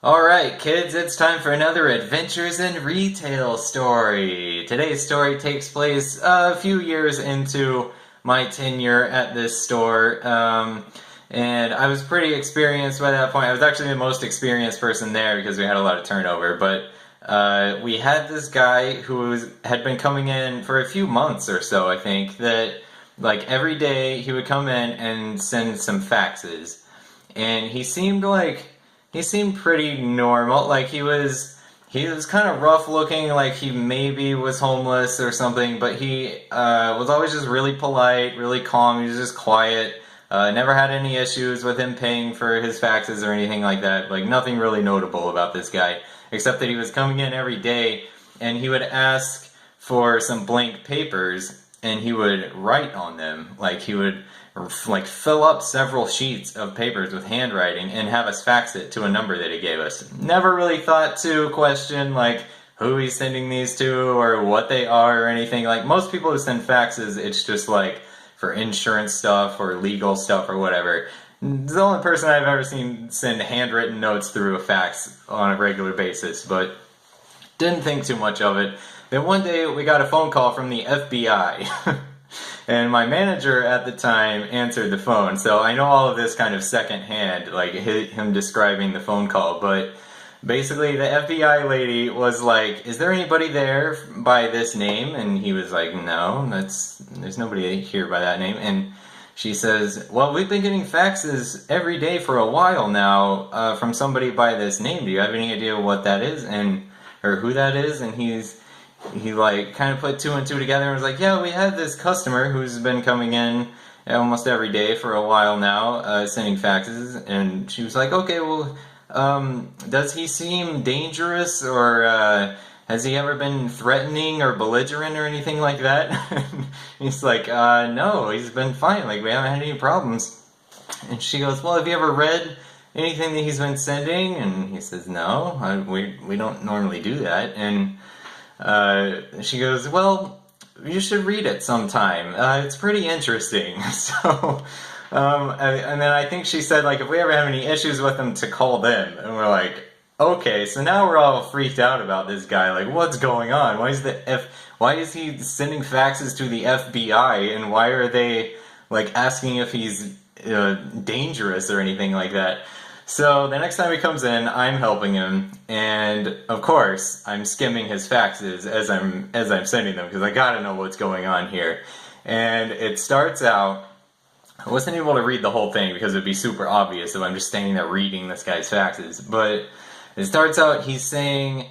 Alright, kids, it's time for another Adventures in Retail story. Today's story takes place a few years into my tenure at this store, and I was pretty experienced by that point. I was actually the most experienced person there because we had a lot of turnover, but we had this guy who had been coming in for a few months or so, I think, that like every day he would come in and send some faxes. And he seemed pretty normal. Like he was kind of rough looking, like he maybe was homeless or something, but he was always just really polite, really calm. He was just quiet. Never had any issues with him paying for his faxes or anything like that. Like nothing really notable about this guy, except that he was coming in every day and he would ask for some blank papers and he would write on them. Like he would like fill up several sheets of papers with handwriting and have us fax it to a number that he gave us. Never really thought to question like who he's sending these to or what they are or anything. Like most people who send faxes, it's just like for insurance stuff or legal stuff or whatever. The only person I've ever seen send handwritten notes through a fax on a regular basis, but didn't think too much of it. Then one day we got a phone call from the FBI. And my manager at the time answered the phone, so I know all of this kind of secondhand, like him describing the phone call, but basically the FBI lady was like, "Is there anybody there by this name?" And he was like, "No, there's nobody here by that name." And she says, "Well, we've been getting faxes every day for a while now from somebody by this name. Do you have any idea what that is or who that is?" And he like kind of put two and two together and was like, "Yeah, we had this customer who's been coming in almost every day for a while now, sending faxes." And she was like, "Okay, well, does he seem dangerous or has he ever been threatening or belligerent or anything like that?" And he's like, "No, he's been fine. Like we haven't had any problems." And she goes, "Well, have you ever read anything that he's been sending?" And he says, "No, we don't normally do that." And she goes, "Well, you should read it sometime. It's pretty interesting." So, and then I think she said, like, if we ever have any issues with him, to call them. And we're like, okay, so now we're all freaked out about this guy. Like, what's going on? Why is he sending faxes to the FBI? And why are they, like, asking if he's dangerous or anything like that? So the next time he comes in, I'm helping him, and of course, I'm skimming his faxes as I'm sending them because I gotta know what's going on here. And it starts out, I wasn't able to read the whole thing because it'd be super obvious if I'm just standing there reading this guy's faxes. But it starts out, he's saying,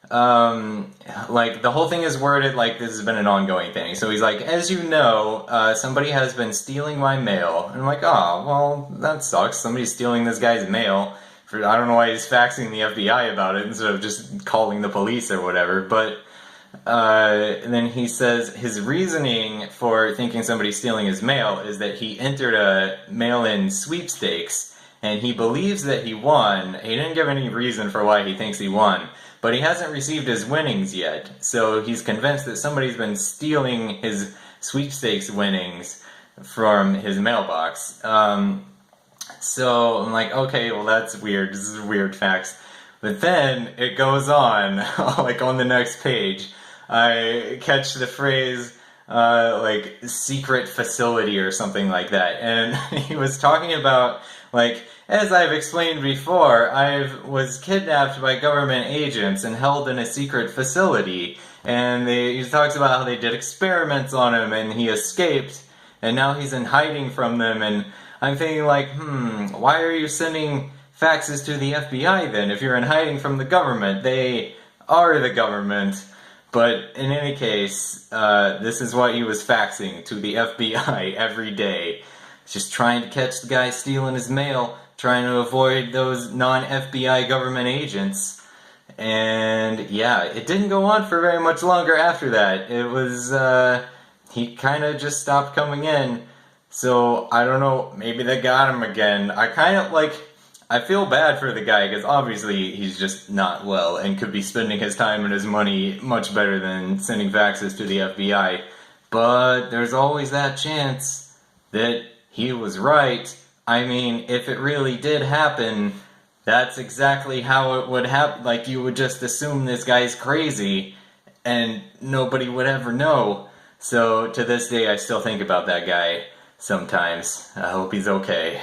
like the whole thing is worded like this has been an ongoing thing. So he's like, "As you know, somebody has been stealing my mail." And I'm like, "Oh, well, that sucks. Somebody's stealing this guy's mail." I don't know why he's faxing the FBI about it instead of just calling the police or whatever. But and then he says his reasoning for thinking somebody's stealing his mail is that he entered a mail-in sweepstakes and he believes that he won. He didn't give any reason for why he thinks he won. But he hasn't received his winnings yet, so he's convinced that somebody's been stealing his sweepstakes winnings from his mailbox. So I'm like, okay, well that's weird, this is weird facts. But then it goes on, like on the next page, I catch the phrase, like, secret facility or something like that. And he was talking about, like, "As I've explained before, I was kidnapped by government agents and held in a secret facility." And he talks about how they did experiments on him and he escaped and now he's in hiding from them. And I'm thinking like, why are you sending faxes to the FBI then if you're in hiding from the government? They are the government. But in any case, this is what he was faxing to the FBI every day. Just trying to catch the guy stealing his mail, trying to avoid those non-FBI government agents. And yeah, it didn't go on for very much longer after that. It was, he kind of just stopped coming in. So, I don't know, maybe they got him again. I kind of, like, I feel bad for the guy because obviously he's just not well and could be spending his time and his money much better than sending faxes to the FBI. But there's always that chance that he was right. I mean, if it really did happen, That's exactly how it would happen. Like, you would just assume this guy's crazy, and nobody would ever know. So, to this day, I still think about that guy sometimes. I hope he's okay.